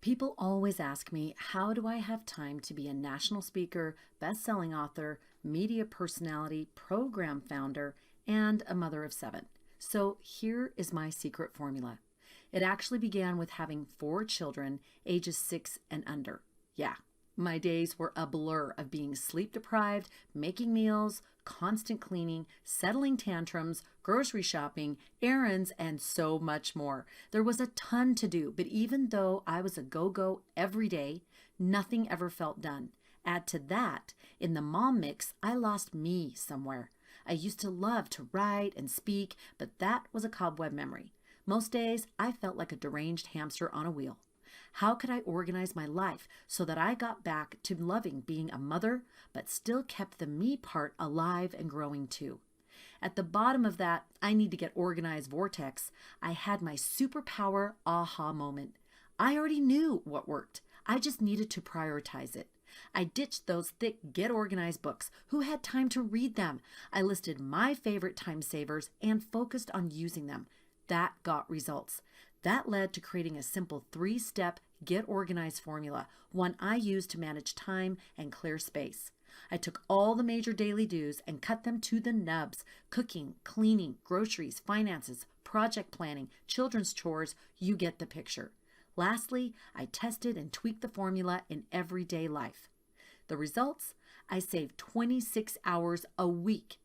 People always ask me, how do I have time to be a national speaker, best-selling author, media personality, program founder, and a mother of 7? So here is my secret formula. It actually began with having 4 children, ages 6 and under. Yeah, my days were a blur of being sleep deprived, making meals, constant cleaning, settling tantrums, grocery shopping, errands, and so much more. There was a ton to do, but even though I was a go-go every day, nothing ever felt done. Add to that, in the mom mix, I lost me somewhere. I used to love to write and speak, but that was a cobweb memory. Most days, I felt like a deranged hamster on a wheel. How could I organize my life so that I got back to loving being a mother, but still kept the me part alive and growing too? At the bottom of that, I need to get organized vortex, I had my superpower aha moment. I already knew what worked. I just needed to prioritize it. I ditched those thick get organized books. Who had time to read them? I listed my favorite time savers and focused on using them. That got results. That led to creating a simple 3-step get organized formula, one I use to manage time and clear space. I took all the major daily do's and cut them to the nubs: cooking, cleaning, groceries, finances, project planning, children's chores. You get the picture. Lastly, I tested and tweaked the formula in everyday life. The results? I saved 26 hours a week.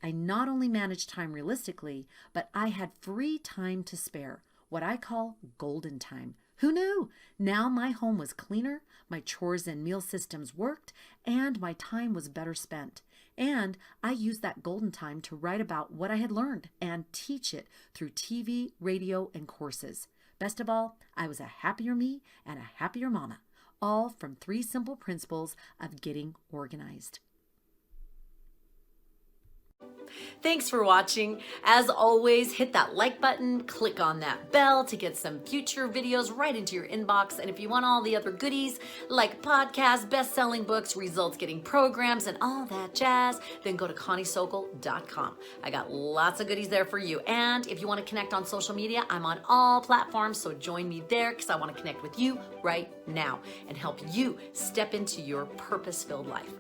I not only managed time realistically, but I had free time to spare, what I call golden time. Who knew? Now my home was cleaner, my chores and meal systems worked, and my time was better spent. And I used that golden time to write about what I had learned and teach it through TV, radio, and courses. Best of all, I was a happier me and a happier mama, all from 3 simple principles of getting organized. Thanks for watching. As always, hit that like button, click on that bell to get some future videos right into your inbox. And if you want all the other goodies like podcasts, best-selling books, results-getting programs, and all that jazz, then go to ConnieSokol.com. I got lots of goodies there for you. And if you want to connect on social media, I'm on all platforms, so join me there because I want to connect with you right now and help you step into your purpose-filled life.